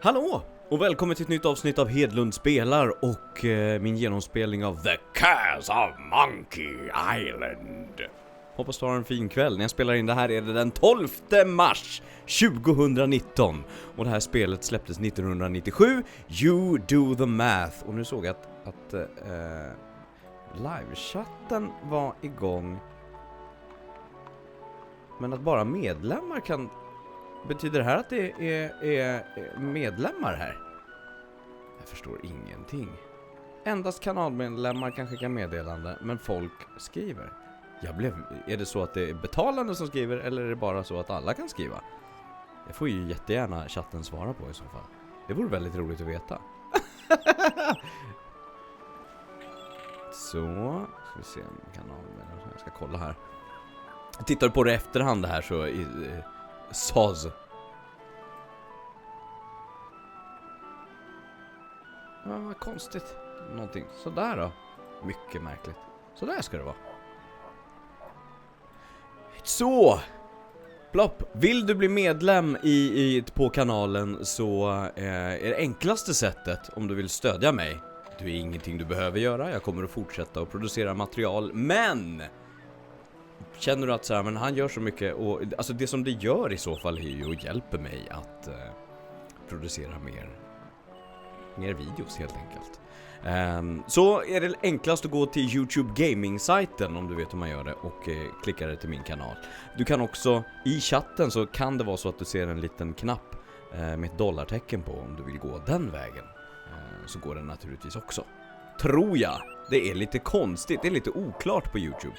Hallå och välkommen till ett nytt avsnitt av Hedlund spelar och min genomspelning av The Curse of Monkey Island. Hoppas du har en fin kväll. När jag spelar in det här är det den 12 mars 2019 och det här spelet släpptes 1997. You do the math. Och nu såg jag att livechatten var igång. Men att bara medlemmar kan... Betyder det här att det är medlemmar här? Jag förstår ingenting. Endast kanalmedlemmar kanske kan meddelande, men folk skriver. Är det så att det är betalande som skriver, eller är det bara så att alla kan skriva? Det får ju jättegärna chatten svara på i så fall. Det vore väldigt roligt att veta. Så, ska vi se en kanalmedlemmar. Jag ska kolla här. Jag tittar på det efterhand det här så... SOS. Ja, vad konstigt. Någonting. Sådär då. Mycket märkligt. Sådär ska det vara. Så. Plopp. Vill du bli medlem på kanalen så är det enklaste sättet om du vill stödja mig. Det är ingenting du behöver göra. Jag kommer att fortsätta att producera material. Men... Känner du att så här, men han gör så mycket och alltså det som det gör i så fall är ju att hjälpa mig att producera mer videos helt enkelt. Så är det enklast att gå till YouTube Gaming-sajten om du vet hur man gör det och klicka det till min kanal. Du kan också i chatten så kan det vara så att du ser en liten knapp med ett dollartecken på om du vill gå den vägen. Så går den naturligtvis också. Tror jag. Det är lite konstigt, det är lite oklart på YouTube.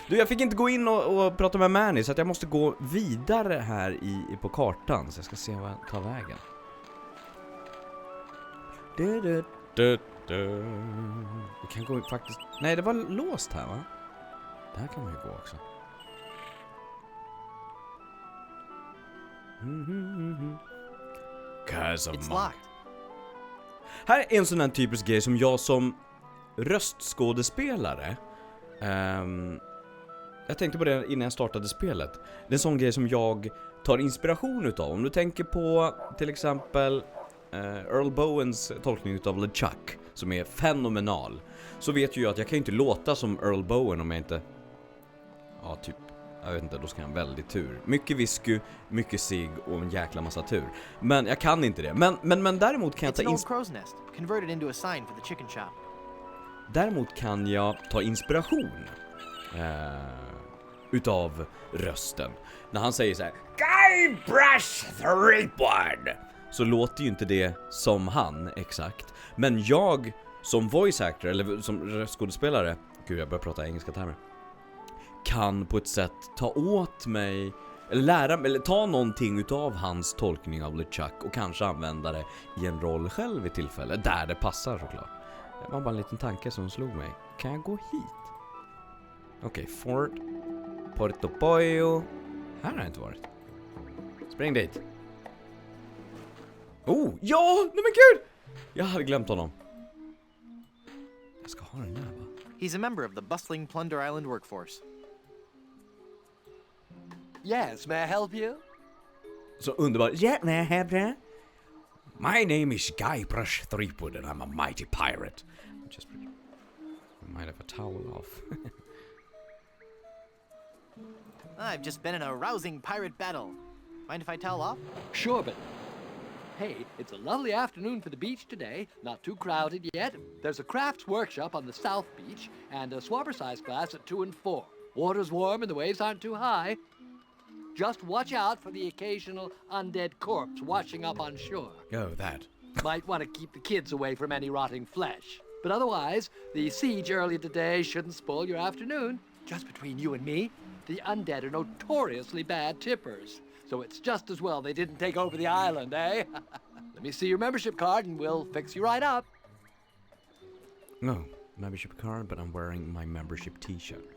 Du, jag fick inte gå in och prata med Manny så att jag måste gå vidare här på kartan. Så jag ska se vad jag tar vägen. Vi kan gå faktiskt... Nej, det var låst här va? Där kan man ju gå också. It's locked. Här är en sån här typisk grej som jag som röstskådespelare jag tänkte på det innan jag startade spelet. Det är en sån grej som jag tar inspiration utav. Om du tänker på till exempel Earl Bowens tolkning utav LeChuck som är fenomenal, så vet ju jag att jag kan inte låta som Earl Bowen om jag inte jag vet inte, då ska jag ha väldigt tur. Mycket whisky, mycket cigg och en jäkla massa tur. Men jag kan inte det. Men däremot kan jag Däremot kan jag ta inspiration utav rösten. När han säger så här: Guybrush Threepwood, så låter ju inte det som han exakt. Men jag som voice actor eller som röstskådespelare, gud jag börjar prata engelska termer, kan på ett sätt ta åt mig eller lära mig, eller ta någonting utav hans tolkning av LeChuck och kanske använda det i en roll själv i tillfälle där det passar såklart. Det var bara en liten tanke som slog mig. Kan jag gå hit? Okej, Fort Portopollo. Här har jag inte varit. Spring dit. Oh, ja! Nej men gud! Jag hade glömt honom. Jag ska ha den där va? He's a member of the bustling Plunder Island workforce. Yes, may I help you? Så underbart. Yeah, may I help you? My name is Guybrush Threepwood and I'm a mighty pirate. I might have a towel off. I've just been in a rousing pirate battle. Mind if I towel off? Sure, but... Hey, it's a lovely afternoon for the beach today. Not too crowded yet. There's a crafts workshop on the South Beach and a swabber-size class at 2 and 4. Water's warm and the waves aren't too high. Just watch out for the occasional undead corpse washing up on shore. Oh, that. Might want to keep the kids away from any rotting flesh. But otherwise, the siege earlier today shouldn't spoil your afternoon. Just between you and me, the undead are notoriously bad tippers. So it's just as well they didn't take over the island, eh? Let me see your membership card and we'll fix you right up. No, membership card, but I'm wearing my membership t-shirt.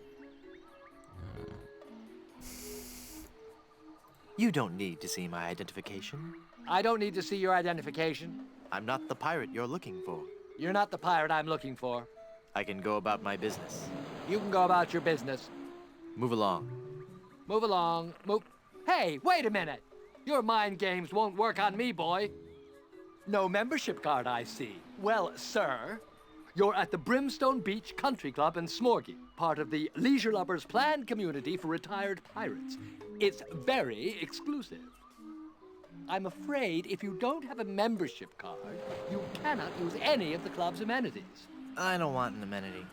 You don't need to see my identification. I don't need to see your identification. I'm not the pirate you're looking for. You're not the pirate I'm looking for. I can go about my business. You can go about your business. Move along. Move along. Move. Hey, wait a minute. Your mind games won't work on me, boy. No membership card, I see. Well, sir, you're at the Brimstone Beach Country Club in Smorgy, part of the Leisure Lovers planned community for retired pirates. It's very exclusive. I'm afraid if you don't have a membership card, you cannot use any of the club's amenities. I don't want an amenity.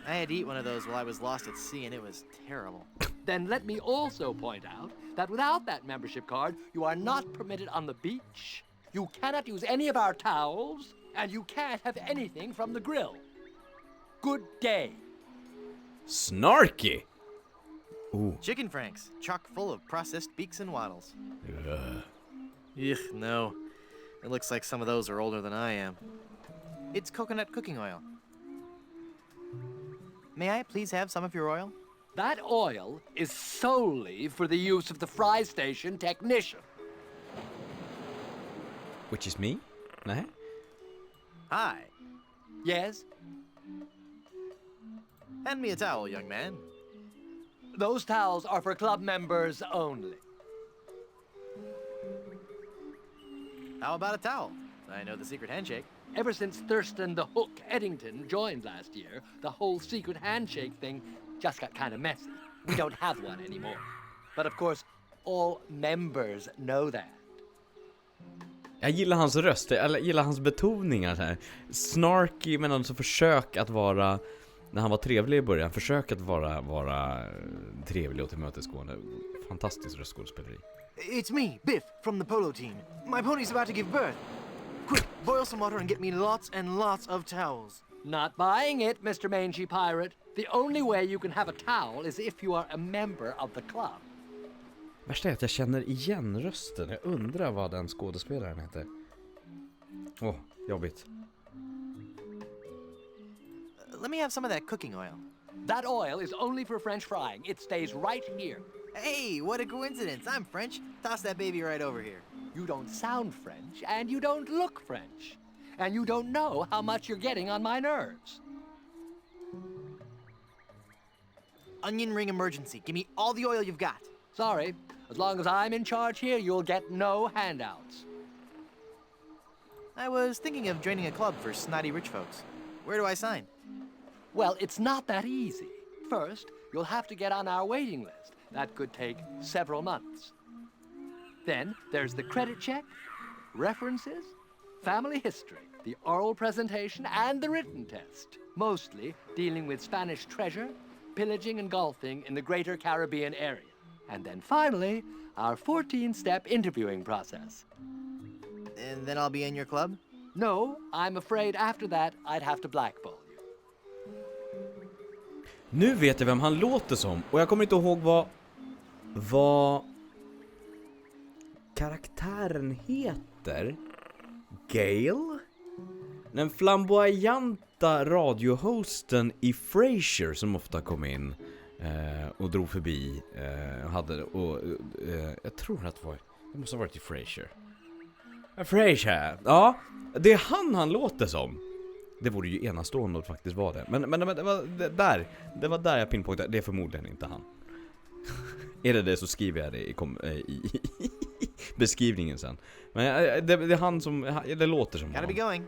I had to eat one of those while I was lost at sea, and it was terrible. Then let me also point out that without that membership card, you are not permitted on the beach, you cannot use any of our towels, and you can't have anything from the grill. Good day. Snarky! Ooh. Chicken franks, chock full of processed beaks and waddles. Ugh. Ugh, no. It looks like some of those are older than I am. It's coconut cooking oil. May I please have some of your oil? That oil is solely for the use of the fry station technician. Which is me? Nej? Hi. Yes? Hand me a towel, young man. Those towels are for club members only. How about a towel? I know the secret handshake. Ever since Thurston the Hook Eddington joined last year, the whole secret handshake thing just got kind of messy. We don't have one anymore. But of course, all members know that. Jag gillar hans röst, jag gillar hans betoningar så här. Snarky, men alltså försök att vara, när han var trevlig i början, försök att vara trevlig och tillmötesgående. Fantastiskt röstskådespeleri. It's me, Biff, from the polo team. My pony's about to give birth. Quick, boil some water and get me lots and lots of towels. Not buying it, Mr. Mangy Pirate. The only way you can have a towel is if you are a member of the club. Värsta är att jag känner igen rösten. Jag undrar vad den skådespelaren heter. Åh, jobbigt. Let me have some of that cooking oil. That oil is only for French frying. It stays right here. Hey, what a coincidence. I'm French. Toss that baby right over here. You don't sound French, and you don't look French. And you don't know how much you're getting on my nerves. Onion ring emergency. Give me all the oil you've got. Sorry, as long as I'm in charge here, you'll get no handouts. I was thinking of joining a club for snotty rich folks. Where do I sign? Well, it's not that easy. First, you'll have to get on our waiting list. That could take several months. Then there's the credit check, references, family history, the oral presentation, and the written test. Mostly dealing with Spanish treasure, pillaging and golfing in the greater Caribbean area. And then finally, our 14-step interviewing process. And then I'll be in your club? No, I'm afraid after that I'd have to blackball you. Nu vet jag vem han låter som. Och jag kommer inte ihåg vad karaktären heter. Gale? Den flamboyanta radiohosten i Frasier som ofta kom in och drog förbi jag tror att det måste ha varit i Frasier. Frasier. Ja, det är han låter som. Det vore ju enastående att faktiskt vara det. Men det var där jag pinpointade. Det är förmodligen inte han. Är det så skriver jag det i beskrivningen sen. Men det är han som, det låter som Gotta be honom. going.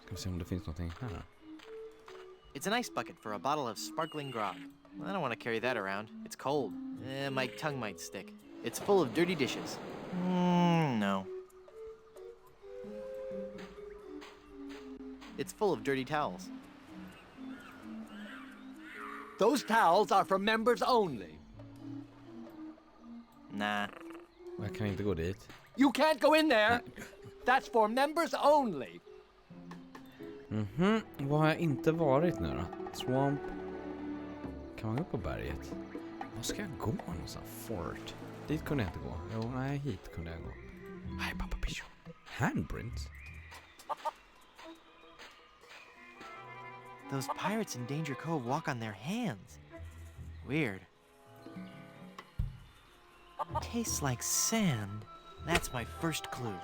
Ska vi se om det finns någonting här. It's an ice bucket for a bottle of sparkling grog. I don't want to carry that around. It's cold. My tongue might stick. It's full of dirty dishes. No. It's full of dirty towels. Those towels are for members only. Nah. Jag kan inte gå dit. You can't go in there. That's for members only. Vad har jag inte varit nu då? Swamp. Kan man gå på berget? Var ska jag gå någonstans? Fort. Dit kunde jag inte gå. Jo, nej, hit kunde jag gå. Hej, pappa Pichu. Handprints? Those pirates in Danger Cove walk on their hands. Weird. Tastes like sand. That's my first clue.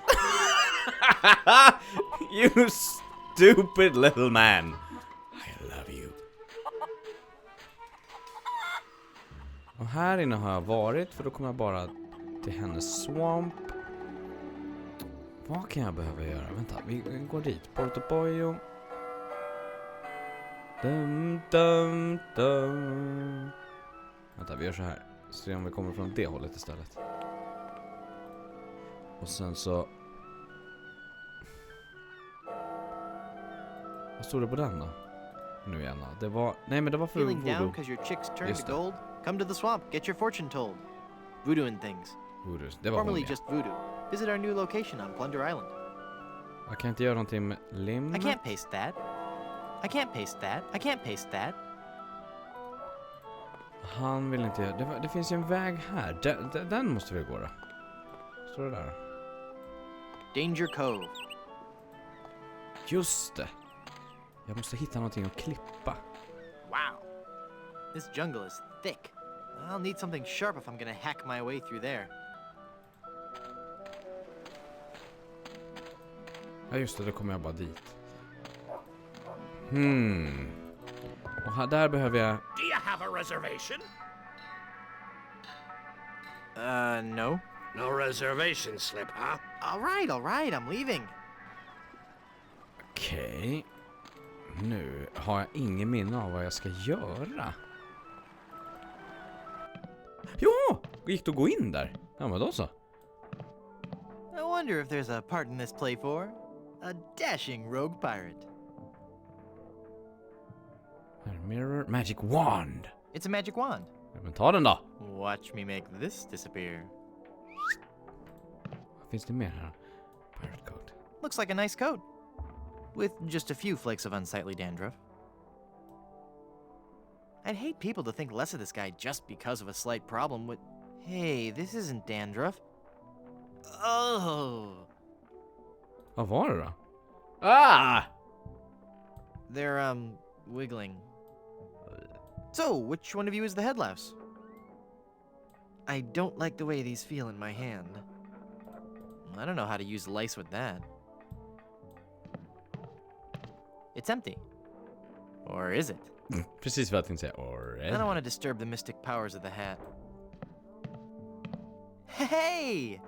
You stupid little man. I love you. Och här inne har jag varit, för då kommer jag bara till hennes swamp. Vad kan jag behöva göra? Vänta, vi går dit. Portopojo. Dum. Vänta, vi gör så här. Se om vi kommer från det hållet istället. Och sen så... Vad stod det på den då? Nu igen. Det var... Nej, men det var för Feeling down voodoo. because your chicks turned Just to det. gold? Come to the swamp, get your fortune told. Voodoo and things. Voodoo. Det var hon, Formerly ja. just voodoo. Visit our new location on Plunder Island. Jag kan inte göra någonting med lim. I can't paste that. I can't paste that. I can't paste that. Han vill inte göra... Det finns ju en väg här. Den måste vi gå då. Står det där? Danger Cove. Just det. Jag måste hitta någonting att klippa. Wow. This jungle is thick. I'll need something sharp if I'm gonna hack my way through there. Ja just det, då kommer jag bara dit. Och här, där behöver jag... Do you have a reservation? No. No reservation slip, huh? All right, I'm leaving. Okej. Nu har jag ingen minne av vad jag ska göra. Ja! Gick det att gå in där? Ja, men då så. I wonder if there's a part in this play for a dashing rogue pirate. Här, mirror, magic wand. It's a magic wand. Ja, men ta den då. Watch me make this disappear. Vad finns det mer här? Pirate coat. Looks like a nice coat. With just a few flakes of unsightly dandruff. I'd hate people to think less of this guy just because of a slight problem with... Hey, this isn't dandruff. Oh! Vad var det då? Ah! They're, wiggling. So, which one of you is the head louse? I don't like the way these feel in my hand. I don't know how to use lice with that. It's empty. Or is it? Precis vad jag tänkte säga. I don't want to disturb the mystic powers of the hat. Hey!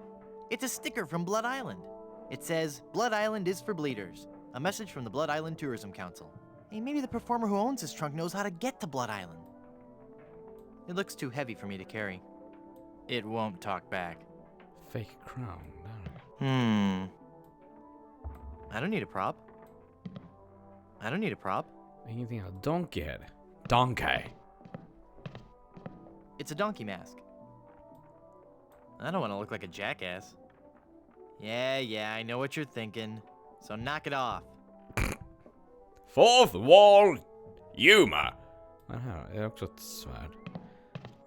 It's a sticker from Blood Island. It says, Blood Island is for bleeders. A message from the Blood Island Tourism Council. Hey, maybe the performer who owns this trunk knows how to get to Blood Island. It looks too heavy for me to carry. It won't talk back. Fake crown. I don't need a prop. I don't need a prop. Ingenting här. Donkey head. Donkey. It's a donkey mask. I don't want to look like a jackass. Yeah, I know what you're thinking. So knock it off. Fourth wall humor. Den här är också ett svärd.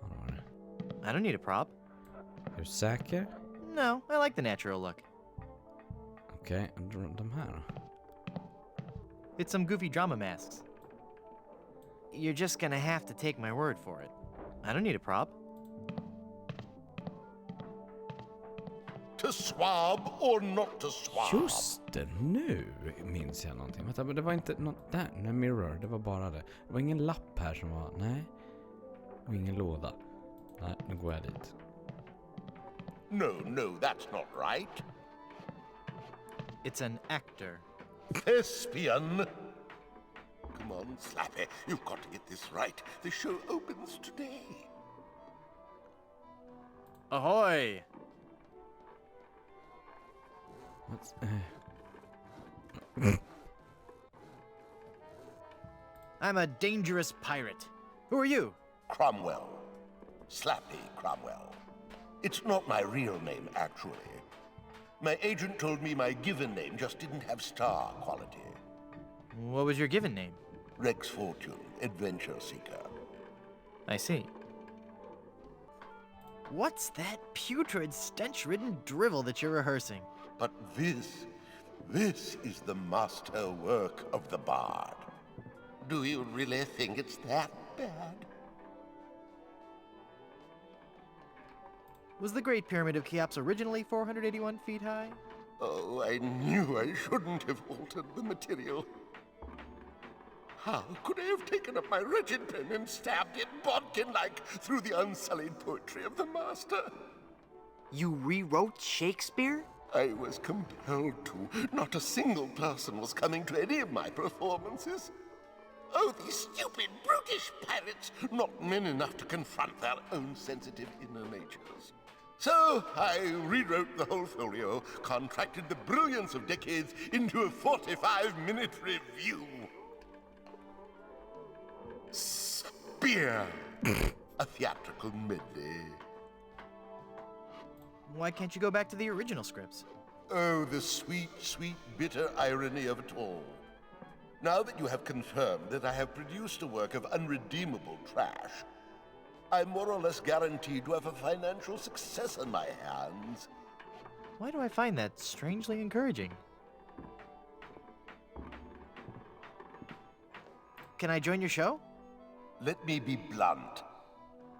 Vad var det? I don't need a prop. Är du säker? No, I like the natural look. Okej, de här då? It's some goofy drama masks. You're just gonna have to take my word for it. I don't need a prop. To swab or not to swab? Just det, nu minns jag någonting. Vänta, men det var inte något där. Nej, mirror, det var bara det. Det var ingen lapp här som var... Nej. Och ingen låda. Nej, nu går jag dit. No, that's not right. It's an actor. Thespian. Come on, Strafe. You've got to get this right. The show opens today. Ahoy! What's, I'm a dangerous pirate. Who are you? Cromwell. Slappy Cromwell. It's not my real name, actually. My agent told me my given name just didn't have star quality. What was your given name? Rex Fortune, Adventure Seeker. I see. What's that putrid, stench-ridden drivel that you're rehearsing? But this is the master work of the bard. Do you really think it's that bad? Was the Great Pyramid of Cheops originally 481 feet high? Oh, I knew I shouldn't have altered the material. How could I have taken up my wretched pen and stabbed it bodkin-like through the unsullied poetry of the master? You rewrote Shakespeare? I was compelled to. Not a single person was coming to any of my performances. Oh, these stupid, brutish pirates, not men enough to confront their own sensitive inner natures. So I rewrote the whole folio, contracted the brilliance of decades into a 45-minute review. Spear! A theatrical medley. Why can't you go back to the original scripts? Oh, the sweet, sweet, bitter irony of it all. Now that you have confirmed that I have produced a work of unredeemable trash, I'm more or less guaranteed to have a financial success on my hands. Why do I find that strangely encouraging? Can I join your show? Let me be blunt.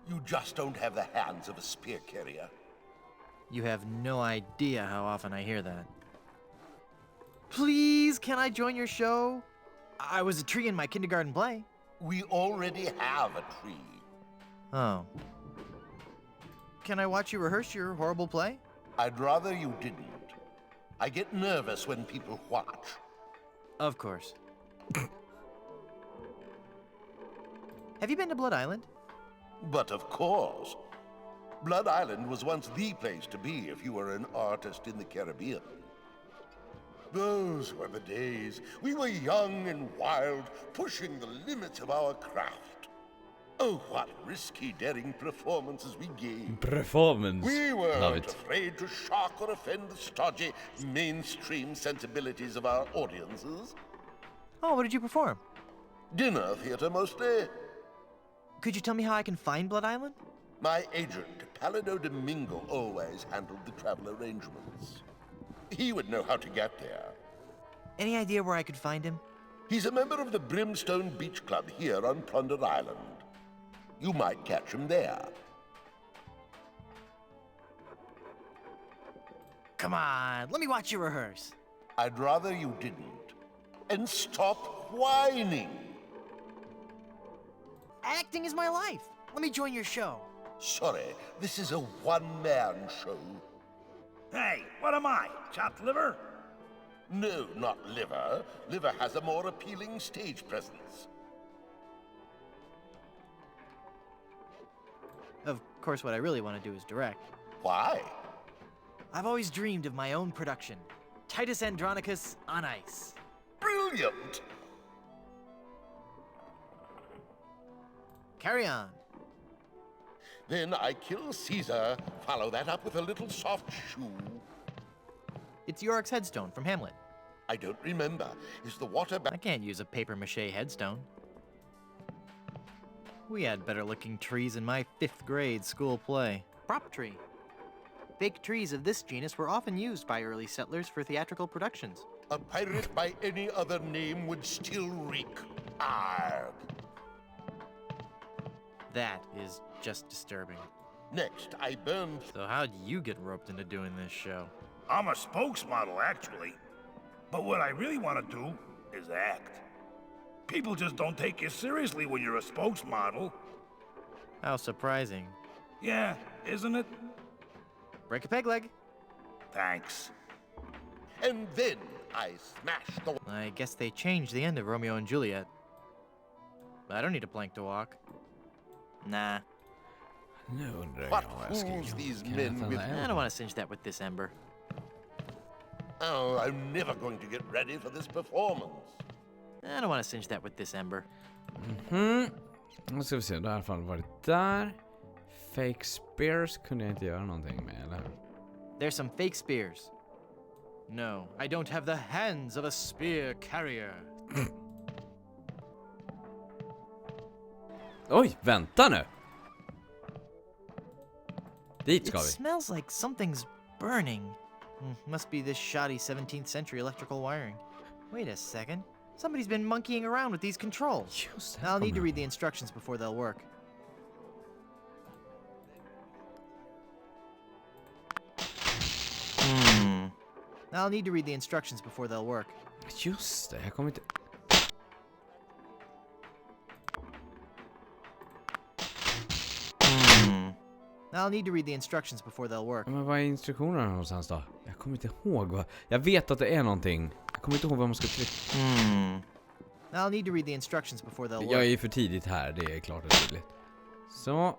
You just don't have the hands of a spear carrier. You have no idea how often I hear that. Please, can I join your show? I was a tree in my kindergarten play. We already have a tree. Oh. Can I watch you rehearse your horrible play? I'd rather you didn't. I get nervous when people watch. Of course. Have you been to Blood Island? But of course. Blood Island was once the place to be if you were an artist in the Caribbean. Those were the days. We were young and wild, pushing the limits of our craft. Oh, what risky, daring performances we gave. Performance. We Love weren't it. afraid to shock or offend the stodgy, mainstream sensibilities of our audiences. Oh, what did you perform? Dinner theater mostly. Could you tell me how I can find Blood Island? My agent, Palido Domingo, always handled the travel arrangements. He would know how to get there. Any idea where I could find him? He's a member of the Brimstone Beach Club here on Plunder Island. You might catch him there. Come on, let me watch you rehearse. I'd rather you didn't. And stop whining. Acting is my life. Let me join your show. Sorry, this is a one-man show. Hey, what am I? Chopped liver? No, not Liver. Liver has a more appealing stage presence. Of course, what I really want to do is direct. Why? I've always dreamed of my own production. Titus Andronicus on ice. Brilliant! Carry on. Then I kill Caesar, follow that up with a little soft shoe. It's Yorick's headstone from Hamlet. I don't remember. Is the water I can't use a papier-mâché headstone. We had better-looking trees in my 5th grade school play. Prop tree. Fake trees of this genus were often used by early settlers for theatrical productions. A pirate by any other name would still reek. Arg. That is just disturbing. Next, I burned. So how'd you get roped into doing this show? I'm a spokesmodel, actually. But what I really want to do is act. People just don't take you seriously when you're a spokesmodel. How surprising. Yeah, isn't it? Break a peg leg. Thanks. And then I smashed the. I guess they changed the end of Romeo and Juliet. But I don't need a plank to walk. Nah, Nu undrar What jag vad jag ska fools göra. these Kan jag men tända with- I eld? don't want to singe that with this ember. Oh, I'm never going to get ready for this performance. I don't want to singe that with this ember. Nu ska vi se, då har i alla fall varit där. Fake spears kunde jag inte göra någonting med, eller hur? There's some fake spears. No, I don't have the hands of a spear carrier. Oj, vänta nu! Dit ska It vi. smells like something's burning. Must be this shoddy 17th century electrical wiring. Wait a second. Somebody's been monkeying around with these controls. Just det, I'll need to kommer. read the instructions before they'll work. I'll need to read the instructions before they'll work. Just det, jag kommer inte... I'll need to read the instructions before they'll work. Men vad är instruktionerna någonstans då? Jag kommer inte ihåg vad... Jag vet att det är någonting. Jag kommer inte ihåg vad man ska trycka. I'll need to read the instructions before they'll work. Jag är för tidigt här, det är klart och tydligt. Så.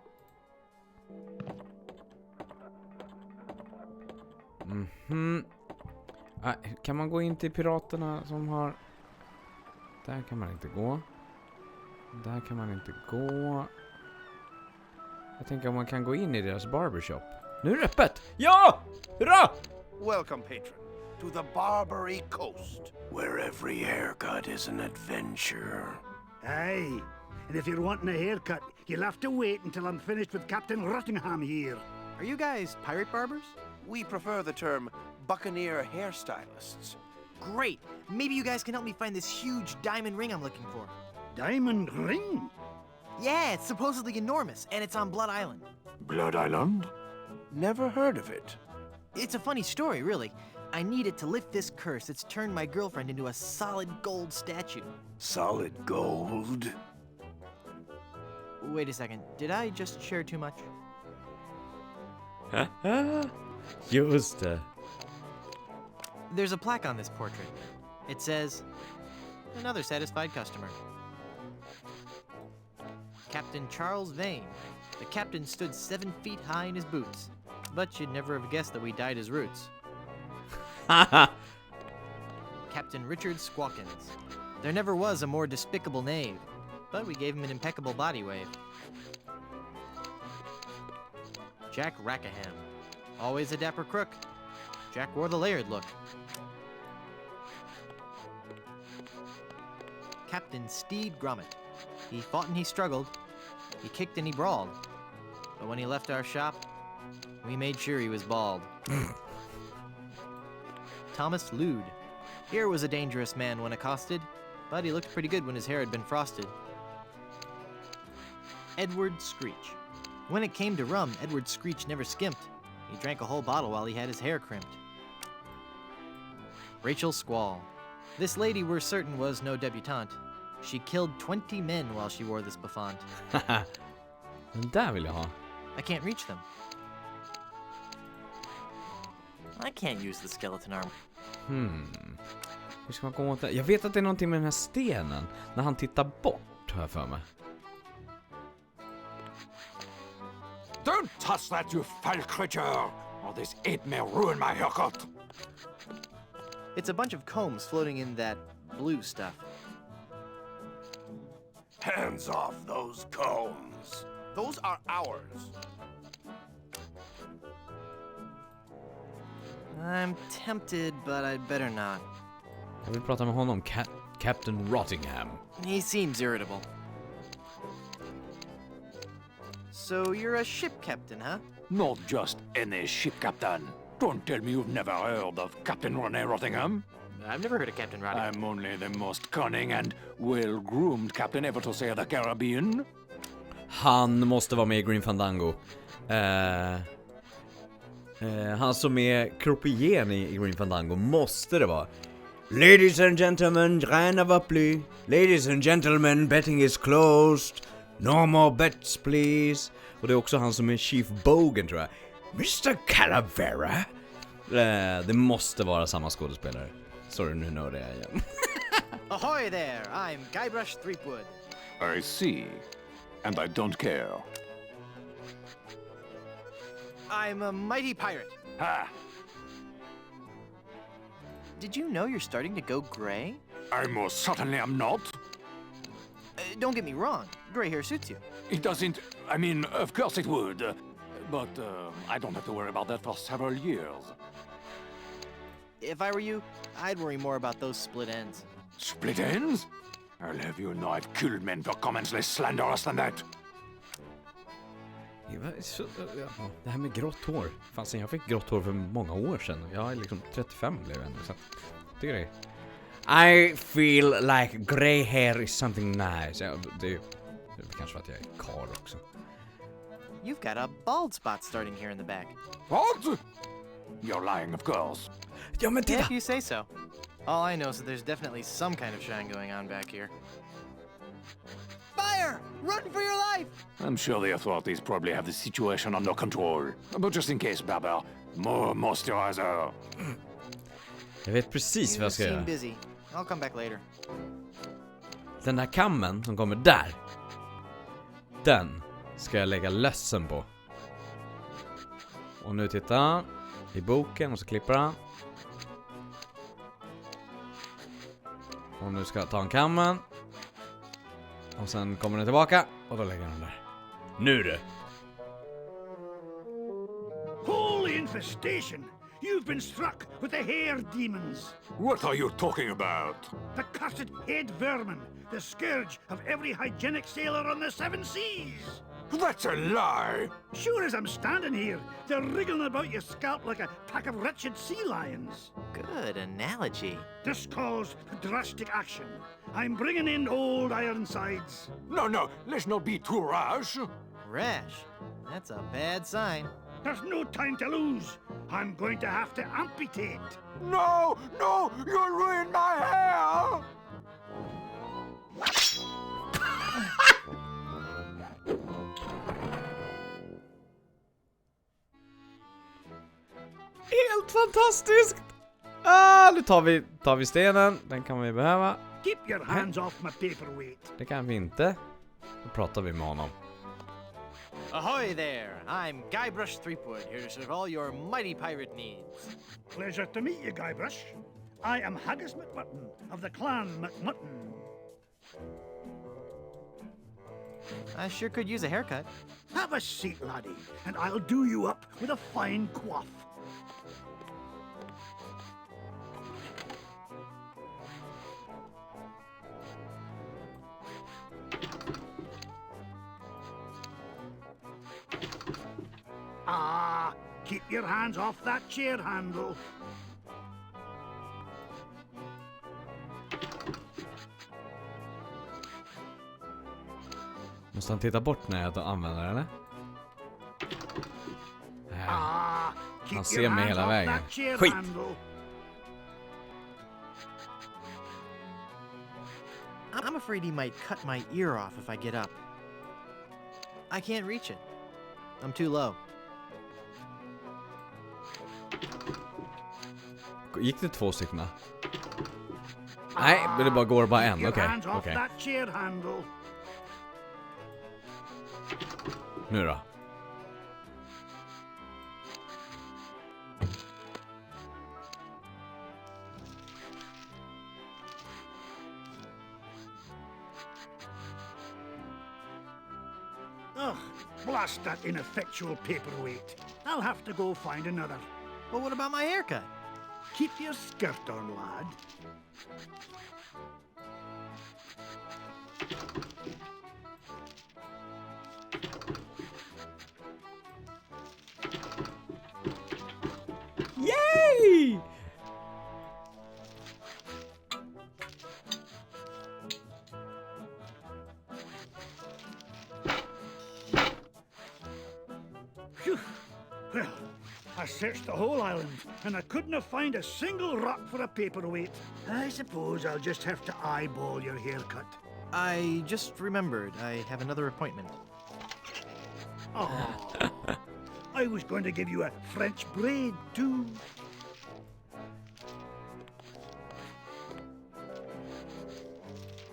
Kan man gå in till piraterna som har... Där kan man inte gå. Där kan man inte gå. Jag tänker om man kan gå in i deras barbershop. Nu är det öppet! Ja! Hurra! Welcome, patron, to the Barbary Coast, where every haircut is an adventure. Aye, and if you're wanting a haircut, you'll have to wait until I'm finished with Captain Rottingham here. Are you guys pirate barbers? We prefer the term buccaneer hairstylists. Great! Maybe you guys can help me find this huge diamond ring I'm looking for. Diamond ring? Yeah, it's supposedly enormous, and it's on Blood Island. Blood Island? Never heard of it. It's a funny story, really. I need it to lift this curse that's turned my girlfriend into a solid gold statue. Solid gold? Wait a second, did I just share too much? Just det. There's a plaque on this portrait. It says, another satisfied customer. Captain Charles Vane. The captain stood 7 feet high in his boots, but you'd never have guessed that we dyed his roots. Captain Richard Squawkins. There never was a more despicable knave, but we gave him an impeccable body wave. Jack Rackham. Always a dapper crook. Jack wore the layered look. Captain Steed Grommet. He fought and he struggled. He kicked and he brawled. But when he left our shop, we made sure he was bald. Thomas Lude. Here was a dangerous man when accosted, but he looked pretty good when his hair had been frosted. Edward Screech. When it came to rum, Edward Screech never skimped. He drank a whole bottle while he had his hair crimped. Rachel Squall. This lady we're certain was no debutante. She killed 20 men while she wore this bouffant. Den där vill jag ha. I can't reach them. I can't use the skeleton arm. Hur ska man komma åt det? Jag vet att det är någonting med den här stenen. När han tittar bort, har jag för mig. Don't touch that, you foul creature, or this ape may ruin my haircut. It's a bunch of combs floating in that blue stuff. Hands off those combs. Those are ours. I'm tempted, but I'd better not. Jag vill prata med honom, Captain Rottingham. He seems irritable. So you're a ship captain, huh? Not just any ship captain. Don't tell me you've never heard of Captain René Rottingham. I've never heard of Captain Roddick. I'm only the most cunning and well-groomed captain ever to sail the Caribbean. Han måste vara med i Green Fandango. Han som är croupieren i Green Fandango måste det vara. Ladies and gentlemen, drain of apply. Ladies and gentlemen, betting is closed. No more bets, please. Och det är också han som är Chief Bogan, tror jag. Mr. Calavera. Det måste vara samma skådespelare. Sorry, nu når det jag igen. Ahoy there! I'm Guybrush Threepwood. I see. And I don't care. I'm a mighty pirate. Ha! Did you know you're starting to go gray? I most certainly am not. Don't get me wrong, gray hair suits you. It doesn't... I mean, of course it would. But I don't have to worry about that for several years. If I were you, I'd worry more about those split ends. Split ends? I'll have you know I've killed men for comments less slanderous than that. Det här med grått hår. Fanns jag fick grått hår för många år sedan. Jag är liksom 35 blev jag ändå. Så det är det. I feel like grey hair is something nice. Ja, det är kanske för att jag är karl också. You've got a bald spot starting here in the back. What? You're lying, of course. Ja, men titta! If you say so. All I know is that there's definitely some kind of shine going on back here. Fire! there! Run for your life! I'm sure the authorities probably have the situation under control. But just in case, Barber, more moisturizer. Jag vet precis vad You jag ska seem göra. busy. I'll come back later. Den här kammen som kommer där, den ska jag lägga lössen på. Och nu tittar han i boken och så klipper han. Och nu ska jag ta en kammen. Och sen kommer den tillbaka och då lägger den där. Nu du! Holy infestation! You've been struck with the hair demons. What are you talking about? The cursed head vermin. The scourge of every hygienic sailor on the seven seas. That's a lie! Sure as I'm standing here, they're wriggling about your scalp like a pack of wretched sea lions. Good analogy. This calls for drastic action. I'm bringing in old Ironsides. No, let's not be too rash. Rash. That's a bad sign. There's no time to lose. I'm going to have to amputate. No, you'll ruin my hair! Helt fantastiskt! Nu tar vi stenen. Den kan vi behöva. Keep your hands off my paperweight. Det kan vi inte. Då pratar vi med honom. Ahoy there! I'm Guybrush Threepwood, here to serve all your mighty pirate needs. Pleasure to meet you, Guybrush. I am Haggis McMutton of the clan McMutton. I sure could use a haircut. Have a seat, laddie, and I'll do you up with a fine coif. Keep your hands off that chair handle. Måste han titta bort när jag använder den, eller? Han ser mig hela vägen. Skit! I'm afraid he might cut my ear off if I get up. I can't reach it. I'm too low. Gick det 2 stycken? Nej, men det bara går bara en. Okej. Nu då. Ugh, blast that ineffectual paperweight. I'll have to go find another. Well, what about my haircut? Keep your skirt on, lad. Yay! Phew. Well, I searched the whole island, and I couldn't find a single rock for a paperweight. I suppose I'll just have to eyeball your haircut. I just remembered I have another appointment. Oh, I was going to give you a French braid, too.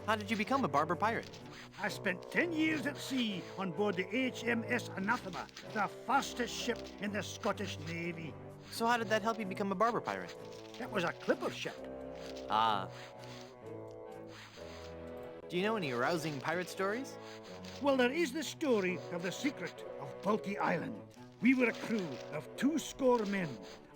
How did you become a barber pirate? I spent 10 years at sea on board the HMS Anathema, the fastest ship in the Scottish Navy. So how did that help you become a barber pirate? It was a clipper ship. Ah. Do you know any rousing pirate stories? Well, there is the story of the secret of Bulky Island. We were a crew of 200 men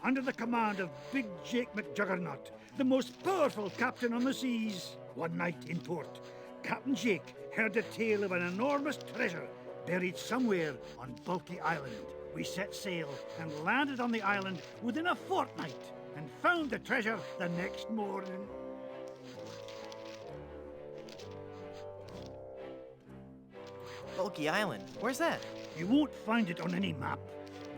under the command of Big Jake McJuggernaut, the most powerful captain on the seas. One night in port, Captain Jake heard the tale of an enormous treasure buried somewhere on Bulky Island. We set sail and landed on the island within a fortnight and found the treasure the next morning. Bulky Island. Where's that? You won't find it on any map.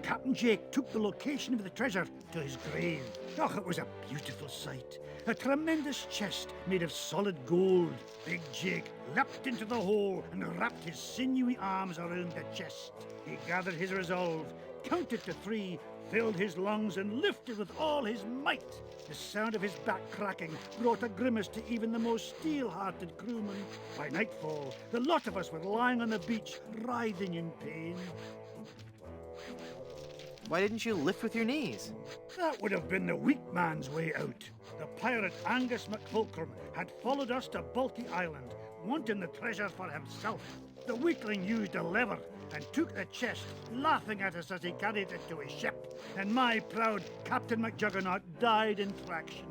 Captain Jake took the location of the treasure to his grave. Oh, it was a beautiful sight. A tremendous chest made of solid gold. Big Jake leapt into the hole and wrapped his sinewy arms around the chest. He gathered his resolve, counted to 3, filled his lungs and lifted with all his might. The sound of his back cracking brought a grimace to even the most steel-hearted crewman. By nightfall, the lot of us were lying on the beach, writhing in pain. Why didn't you lift with your knees? That would have been the weak man's way out. The pirate Angus MacFulcrum had followed us to Bulky Island, wanting the treasure for himself. The weakling used a lever and took the chest, laughing at us as he carried it to his ship. And my proud Captain McJuggernaut died in traction,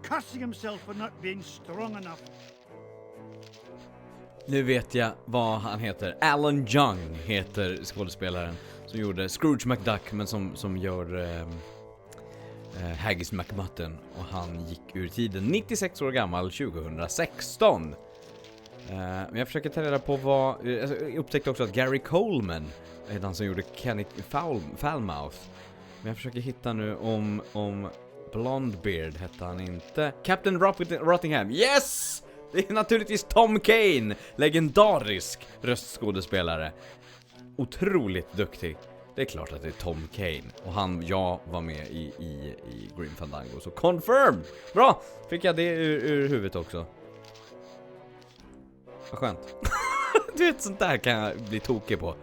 cursing himself for not being strong enough. Nu vet jag vad han heter. Alan Young heter skådespelaren som gjorde Scrooge McDuck, men som gör Haggis McMutton, och han gick ur tiden 96 år gammal 2016. Men jag försöker ta reda på vad... jag upptäckte också att Gary Coleman är den som gjorde Kenny Falmouth. Men jag försöker hitta nu om Blondebeard hette han inte. Captain Rottingham. Yes! Det är naturligtvis Tom Kane, legendarisk röstskådespelare. Otroligt duktig. Det är klart att det är Tom Kane. Och jag var med i Grim Fandango. Så confirm! Bra! Fick jag det ur huvudet också. Vad skönt. Du vet, sånt där kan jag bli tokig på.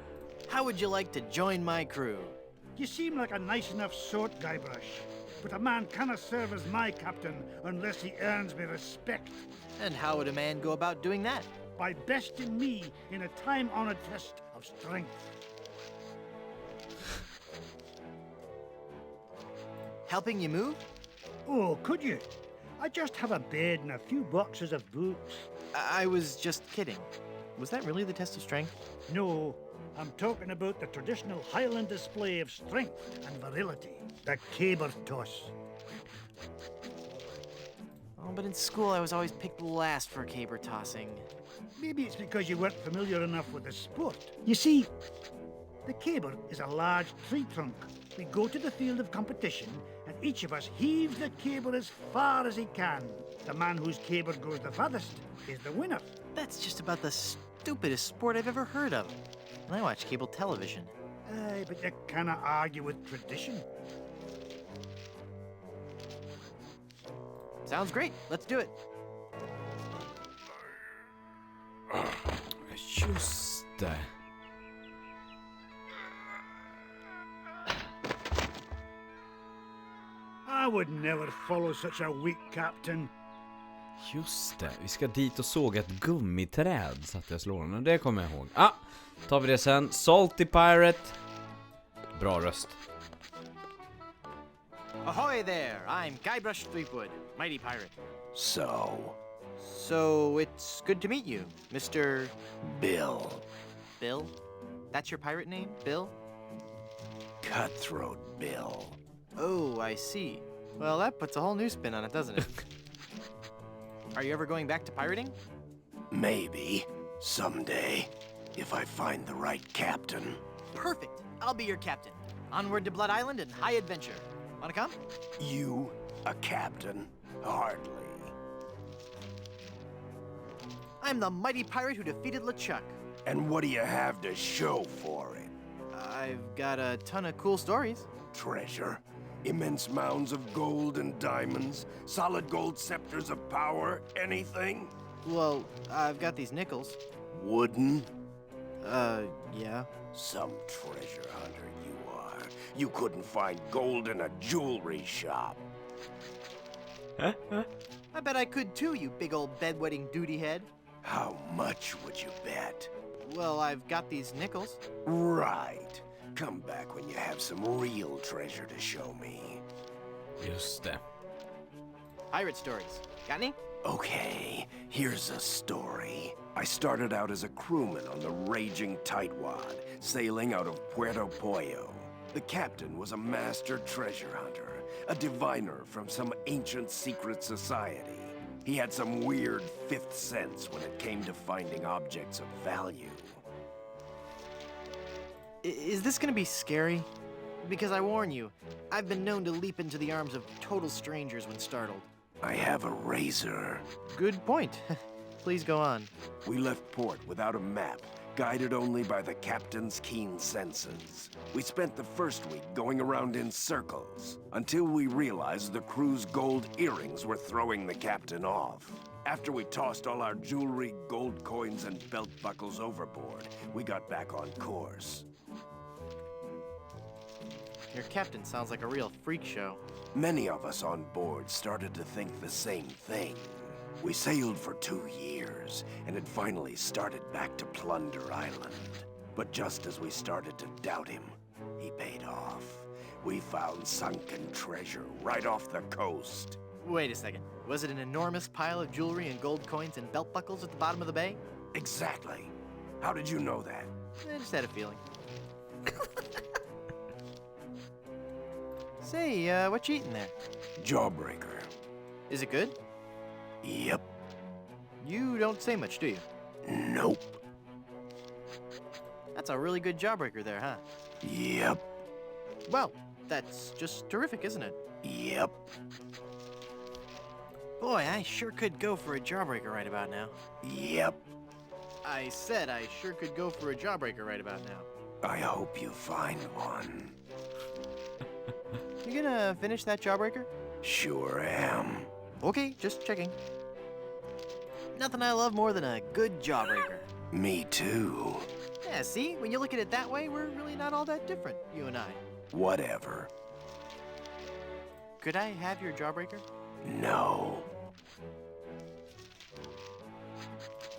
How would you like to join my crew? You seem like a nice enough sort, Guybrush. But a man cannot serve as my captain unless he earns me respect. And how would a man go about doing that? By besting me in a time-honored test of strength. Helping you move? Oh, could you? I just have a bed and a few boxes of books. I was just kidding. Was that really the test of strength? No, I'm talking about the traditional Highland display of strength and virility, the caber toss. Oh, but in school I was always picked last for caber tossing. Maybe it's because you weren't familiar enough with the sport. You see, the caber is a large tree trunk. We go to the field of competition, and each of us heaves the caber as far as he can. The man whose caber goes the farthest is the winner. That's just about the stupidest sport I've ever heard of. And I watch cable television. Aye, but you cannot argue with tradition. Sounds great. Let's do it. Just det. I would never follow such a weak captain. Just det, vi ska dit och såga ett gummiträd så att jag slår honom. Det kommer jag ihåg. Tar vi det sen. Salty Pirate. Bra röst. Ahoy there! I'm Guybrush Threepwood, mighty pirate. So it's good to meet you, Mr. Bill. Bill? That's your pirate name, Bill? Cutthroat Bill. Oh, I see. Well, that puts a whole new spin on it, doesn't it? Are you ever going back to pirating? Maybe. Someday. If I find the right captain. Perfect. I'll be your captain. Onward to Blood Island and high adventure. Wanna come? You, a captain? Hardly. I'm the mighty pirate who defeated LeChuck. And what do you have to show for it? I've got a ton of cool stories. Treasure? Immense mounds of gold and diamonds? Solid gold scepters of power? Anything? Well, I've got these nickels. Wooden? Yeah. Some treasure hunter you are. You couldn't find gold in a jewelry shop. I bet I could too, you big old bedwetting duty head. How much would you bet? Well, I've got these nickels. Right. Come back when you have some real treasure to show me. Just det. Pirate stories. Got any? Okay, here's a story. I started out as a crewman on the raging tightwad, sailing out of Puerto Pollo. The captain was a master treasure hunter, a diviner from some ancient secret society. He had some weird fifth sense when it came to finding objects of value. Is this gonna be scary? because I warn you, I've been known to leap into the arms of total strangers when startled. I have a razor. Good point. Please go on. We left port without a map, guided only by the captain's keen senses. We spent the first week going around in circles, until we realized the crew's gold earrings were throwing the captain off. After we tossed all our jewelry, gold coins, and belt buckles overboard, we got back on course. Your captain sounds like a real freak show. Many of us on board started to think the same thing. We sailed for 2 years, and had finally started back to Plunder Island. But just as we started to doubt him, he paid off. We found sunken treasure right off the coast. Wait a second. Was it an enormous pile of jewelry and gold coins and belt buckles at the bottom of the bay? Exactly. How did you know that? I just had a feeling. Say, what you eating there? Jawbreaker. Is it good? Yep. You don't say much, do you? Nope. That's a really good jawbreaker there, huh? Yep. Well, that's just terrific, isn't it? Yep. Boy, I sure could go for a jawbreaker right about now. Yep. I said I sure could go for a jawbreaker right about now. I hope you find one. You gonna finish that jawbreaker? Sure am. Okay, just checking. Nothing I love more than a good jawbreaker. Me too. Yeah, see? When you look at it that way, we're really not all that different, you and I. Whatever. Could I have your jawbreaker? No.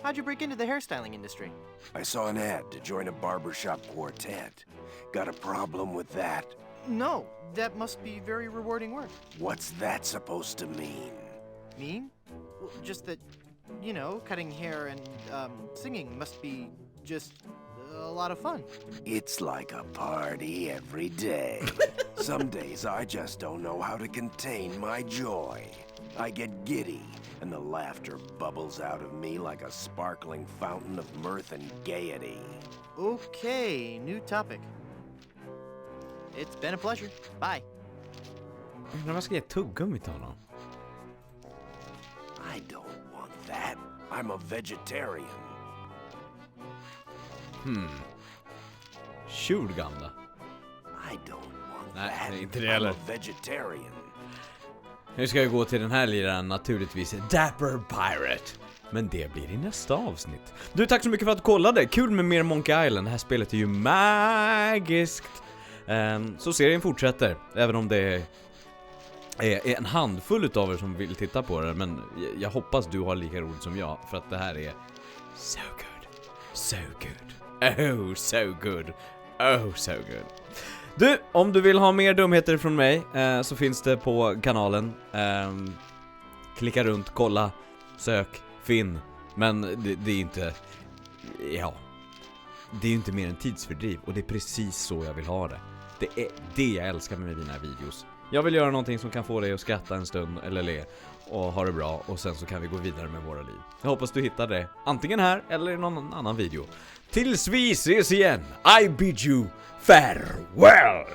How'd you break into the hairstyling industry? I saw an ad to join a barbershop quartet. Got a problem with that? No, that must be very rewarding work. What's that supposed to mean? Mean? Well, just that, you know, cutting hair and singing must be just a lot of fun. It's like a party every day. Some days I just don't know how to contain my joy. I get giddy, and the laughter bubbles out of me like a sparkling fountain of mirth and gaiety. Okay, new topic. It's been a pleasure. Bye. När man ska ge tuggummi till honom. I don't want that. I'm a vegetarian. Tjur gamla. I don't want Nej, that. det är inte det I'm heller. a vegetarian. Nu ska jag gå till den här liran, naturligtvis Dapper Pirate. Men det blir i nästa avsnitt. Du, tack så mycket för att du kollade. Kul med mer Monkey Island. Det här spelet är ju magiskt. Så serien fortsätter. Även om det är en handfull utav er som vill titta på det. Men jag hoppas du har lika roligt som jag. För att det här är so good. So good. Oh, so good. Oh, so good. Du, om du vill ha mer dumheter från mig så finns det på kanalen. Klicka runt, kolla, sök, finn. Men det är inte... Ja. Det är inte mer än tidsfördriv. Och det är precis så jag vill ha det. Det är det jag älskar med mina videos. Jag vill göra någonting som kan få dig att skratta en stund eller le och ha det bra, och sen så kan vi gå vidare med våra liv. Jag hoppas du hittar det antingen här eller i någon annan video. Tills vi ses igen, I bid you farewell!